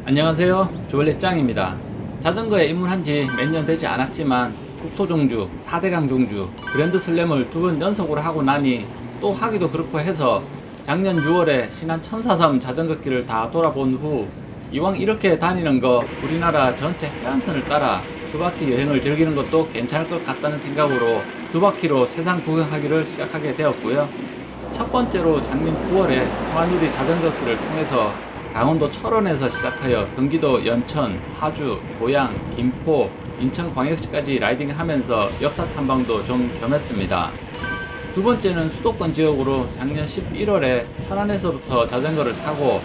안녕하세요, 조엘리 짱입니다. 자전거에 입문한 지 몇 년 되지 않았지만 국토종주, 4대강 종주, 그랜드 슬램을 2번 연속으로 하고 나니 또 하기도 그렇고 해서 작년 6월에 신안 천사섬 자전거길을 다 돌아본 후 이왕 이렇게 다니는 거 우리나라 전체 해안선을 따라 두 바퀴 여행을 즐기는 것도 괜찮을 것 같다는 생각으로 두 바퀴로 세상 구경하기를 시작하게 되었고요. 첫 번째로 작년 9월에 평화누리 자전거길을 통해서 강원도 철원에서 시작하여 경기도 연천, 파주, 고양, 김포, 인천광역시까지 라이딩하면서 역사 탐방도 좀 겸했습니다. 두 번째는 수도권 지역으로 작년 11월에 천안에서부터 자전거를 타고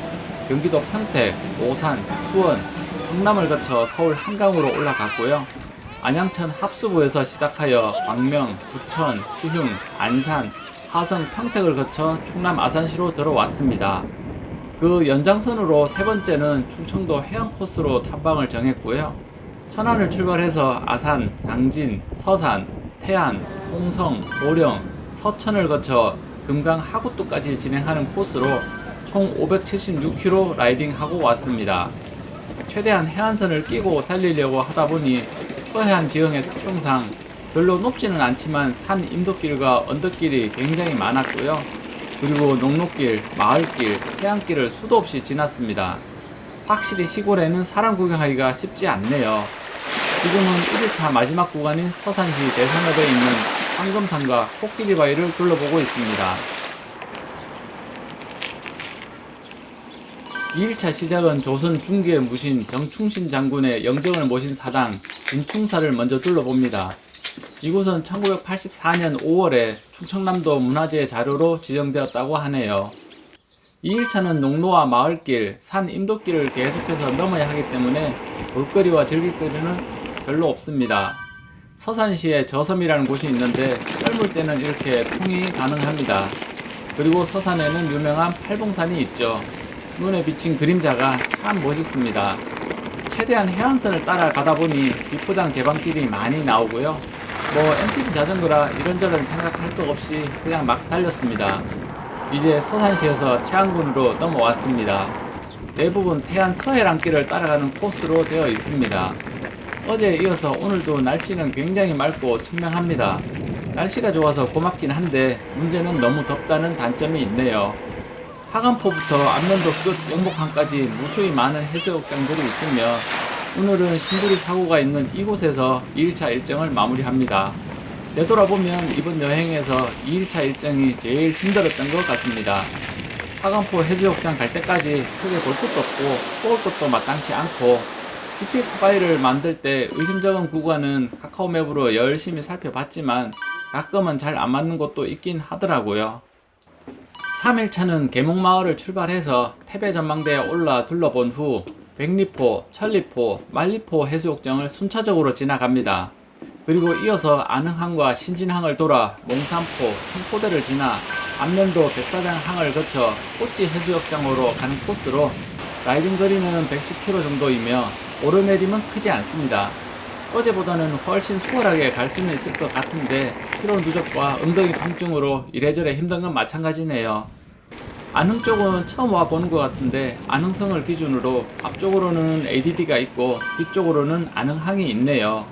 경기도 평택, 오산, 수원, 성남을 거쳐 서울 한강으로 올라갔고요. 안양천 합수부에서 시작하여 광명, 부천, 시흥, 안산, 하성, 평택을 거쳐 충남 아산시로 들어왔습니다. 그 연장선으로 세 번째는 충청도 해안 코스로 탐방을 정했고요. 천안을 출발해서 아산, 당진, 서산, 태안, 홍성, 보령, 서천을 거쳐 금강 하구도까지 진행하는 코스로 총 576km 라이딩하고 왔습니다. 최대한 해안선을 끼고 달리려고 하다 보니 서해안 지형의 특성상 별로 높지는 않지만 산 임도길과 언덕길이 굉장히 많았고요. 그리고 농로길, 마을길, 해안길을 수도 없이 지났습니다. 확실히 시골에는 사람 구경하기가 쉽지 않네요. 지금은 1일차 마지막 구간인 서산시 대산읍에 있는 황금산과 코끼리 바위를 둘러보고 있습니다. 2일차 시작은 조선 중기의 무신 정충신 장군의 영정을 모신 사당 진충사를 먼저 둘러봅니다. 이곳은 1984년 5월에 충청남도 문화재 자료로 지정되었다고 하네요. 2일차는 농로와 마을길, 산 임도길을 계속해서 넘어야 하기 때문에 볼거리와 즐길거리는 별로 없습니다. 서산시에 저섬이라는 곳이 있는데 썰물 때는 이렇게 통행이 가능합니다. 그리고 서산에는 유명한 팔봉산이 있죠. 눈에 비친 그림자가 참 멋있습니다. 최대한 해안선을 따라가다 보니 비포장 제방길이 많이 나오고요. MTB 자전거라 이런저런 생각할 거 없이 그냥 막 달렸습니다. 이제 서산시에서 태안군으로 넘어왔습니다. 대부분 태안 서해랑길을 따라가는 코스로 되어 있습니다. 어제에 이어서 오늘도 날씨는 굉장히 맑고 청명합니다. 날씨가 좋아서 고맙긴 한데 문제는 너무 덥다는 단점이 있네요. 하간포부터 안면도 끝 영목항까지 무수히 많은 해수욕장들이 있으며 오늘은 신두리 사고가 있는 이곳에서 2일차 일정을 마무리합니다. 되돌아보면 이번 여행에서 2일차 일정이 제일 힘들었던 것 같습니다. 하간포 해수욕장 갈 때까지 크게 볼 것도 없고 뽑을 것도 마땅치 않고 GPX 파일을 만들 때 의심적인 구간은 카카오맵으로 열심히 살펴봤지만 가끔은 잘 안 맞는 곳도 있긴 하더라고요. 3일차는 계목마을을 출발해서 태배전망대에 올라 둘러본 후 백리포, 천리포, 만리포 해수욕장을 순차적으로 지나갑니다. 그리고 이어서 안흥항과 신진항을 돌아 몽산포, 청포대를 지나 안면도 백사장항을 거쳐 꽃지 해수욕장으로 가는 코스로 라이딩 거리는 110km 정도이며 오르내림은 크지 않습니다. 어제보다는 훨씬 수월하게 갈 수는 있을 것 같은데 피로 누적과 엉덩이 통증으로 이래저래 힘든 건 마찬가지네요. 안흥 쪽은 처음 와보는 것 같은데 안흥성을 기준으로 앞쪽으로는 ADD가 있고 뒤쪽으로는 안흥항이 있네요.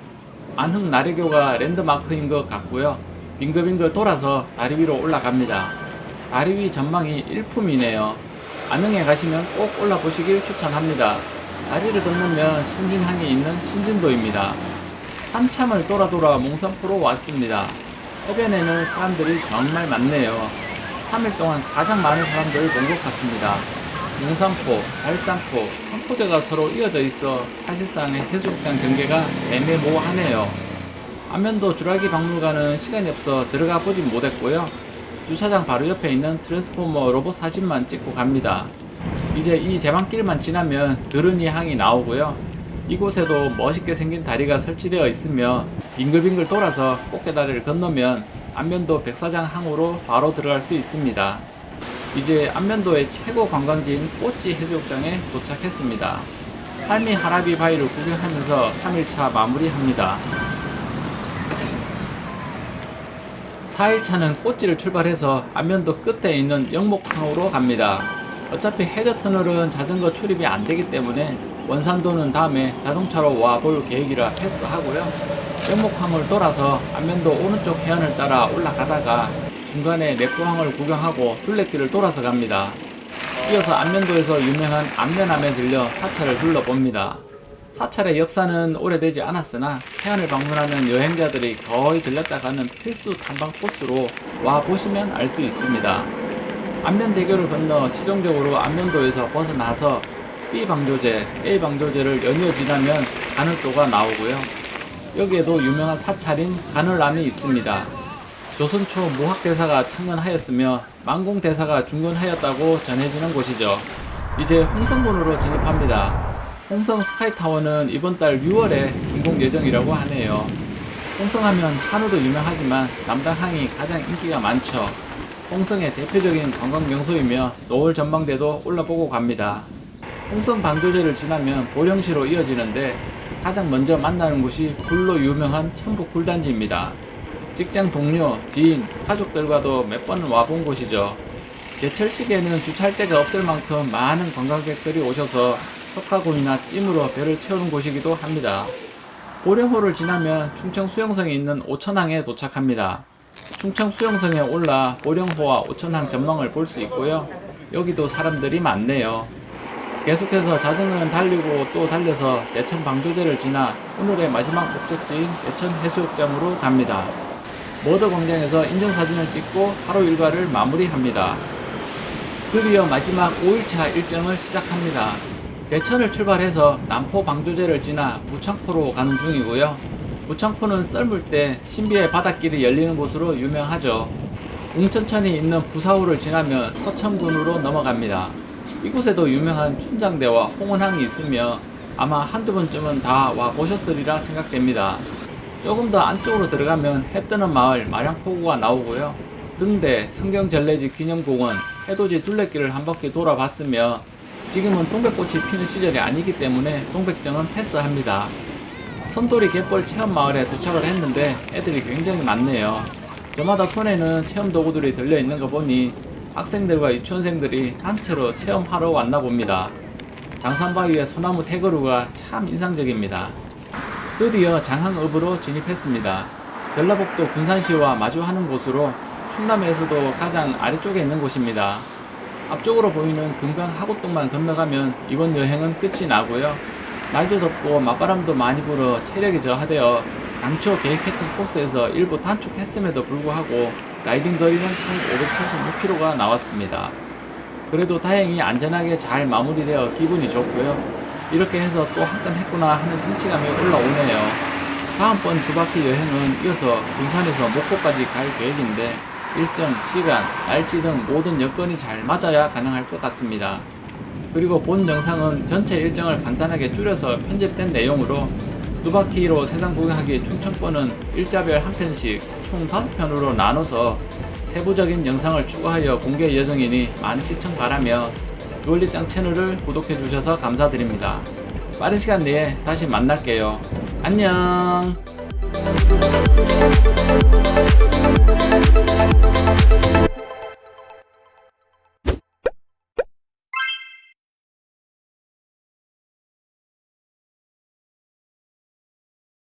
안흥 나래교가 랜드마크인 것 같고요. 빙글빙글 돌아서 다리 위로 올라갑니다. 다리 위 전망이 일품이네요. 안흥에 가시면 꼭 올라보시길 추천합니다. 다리를 건너면 신진항이 있는 신진도입니다. 한참을 돌아 몽산포로 왔습니다. 해변에는 사람들이 정말 많네요. 3일 동안 가장 많은 사람들을 본 것 같습니다. 몽산포, 달산포, 청포대가 서로 이어져 있어 사실상 해수욕장 경계가 애매모호하네요. 안면도 주라기 박물관은 시간이 없어 들어가 보진 못했고요. 주차장 바로 옆에 있는 트랜스포머 로봇 사진만 찍고 갑니다. 이제 이 제방길만 지나면 드르니 항이 나오고요. 이곳에도 멋있게 생긴 다리가 설치되어 있으며 빙글빙글 돌아서 꽃게다리를 건너면 안면도 백사장 항으로 바로 들어갈 수 있습니다. 이제 안면도의 최고 관광지인 꽃지 해수욕장에 도착했습니다. 할미 하라비 바위를 구경하면서 3일차 마무리합니다. 4일차는 꽃지를 출발해서 안면도 끝에 있는 영목항으로 갑니다. 어차피 해저터널은 자전거 출입이 안 되기 때문에 원산도는 다음에 자동차로 와볼 계획이라 패스하고요. 연목항을 돌아서 안면도 오른쪽 해안을 따라 올라가다가 중간에 랩구항을 구경하고 둘레길을 돌아서 갑니다. 이어서 안면도에서 유명한 안면암에 들려 사찰을 둘러봅니다. 사찰의 역사는 오래되지 않았으나 해안을 방문하는 여행자들이 거의 들렸다 가는 필수 탐방 코스로 와 보시면 알 수 있습니다. 안면대교를 건너 최종적으로 안면도에서 벗어나서 B방조제, A방조제를 연이어 지나면 가늘도가 나오고요. 여기에도 유명한 사찰인 가늘암이 있습니다. 조선 초 무학대사가 창건하였으며 만공대사가 중건하였다고 전해지는 곳이죠. 이제 홍성군으로 진입합니다. 홍성 스카이타워는 이번 달 6월에 준공 예정이라고 하네요. 홍성하면 한우도 유명하지만 남당항이 가장 인기가 많죠. 홍성의 대표적인 관광 명소이며 노을 전망대도 올라보고 갑니다. 홍성 방조제를 지나면 보령시로 이어지는데 가장 먼저 만나는 곳이 굴로 유명한 천북 굴단지입니다. 직장 동료, 지인, 가족들과도 몇 번 와본 곳이죠. 제철 시기에는 주차할 데가 없을 만큼 많은 관광객들이 오셔서 석가곤이나 찜으로 배를 채우는 곳이기도 합니다. 보령호를 지나면 충청 수영성이 있는 오천항에 도착합니다. 충청 수영성에 올라 보령호와 오천항 전망을 볼 수 있고요. 여기도 사람들이 많네요. 계속해서 자전거는 달리고 또 달려서 예천 방조제를 지나 오늘의 마지막 목적지인 예천 해수욕장으로 갑니다. 머더 광장에서 인증사진을 찍고 하루 일과를 마무리합니다. 드디어 마지막 5일차 일정을 시작합니다. 예천을 출발해서 남포 방조제를 지나 무창포로 가는 중이고요. 무창포는 썰물 때 신비의 바닷길이 열리는 곳으로 유명하죠. 웅천천이 있는 부사호를 지나면 서천군으로 넘어갑니다. 이곳에도 유명한 춘장대와 홍은항이 있으며 아마 한두 번쯤은 다 와보셨으리라 생각됩니다. 조금 더 안쪽으로 들어가면 해뜨는 마을 마량포구가 나오고요. 등대, 성경전래지 기념공원, 해돋이 둘레길을 한 바퀴 돌아봤으며 지금은 동백꽃이 피는 시절이 아니기 때문에 동백정은 패스합니다. 선돌이 갯벌 체험마을에 도착을 했는데 애들이 굉장히 많네요. 저마다 손에는 체험 도구들이 들려있는 거 보니 학생들과 유치원생들이 단체로 체험하러 왔나 봅니다. 장산바위의 소나무 세 그루가 참 인상적입니다. 드디어 장항읍으로 진입했습니다. 전라북도 군산시와 마주하는 곳으로 충남에서도 가장 아래쪽에 있는 곳입니다. 앞쪽으로 보이는 금강 하구뚝만 건너가면 이번 여행은 끝이 나고요. 날도 덥고 맞바람도 많이 불어 체력이 저하되어 당초 계획했던 코스에서 일부 단축했음에도 불구하고 라이딩 거리는 총 576km가 나왔습니다. 그래도 다행히 안전하게 잘 마무리되어 기분이 좋고요. 이렇게 해서 또 한 건 했구나 하는 성취감이 올라오네요. 다음번 두 바퀴 여행은 이어서 군산에서 목포까지 갈 계획인데 일정, 시간, 날씨 등 모든 여건이 잘 맞아야 가능할 것 같습니다. 그리고 본 영상은 전체 일정을 간단하게 줄여서 편집된 내용으로 두 바퀴로 세상 구경하기 충청권은 일자별 한 편씩 총 5편으로 나눠서 세부적인 영상을 추가하여 공개 예정이니 많은 시청 바라며 주얼리짱 채널을 구독해 주셔서 감사드립니다. 빠른 시간 내에 다시 만날게요. 안녕.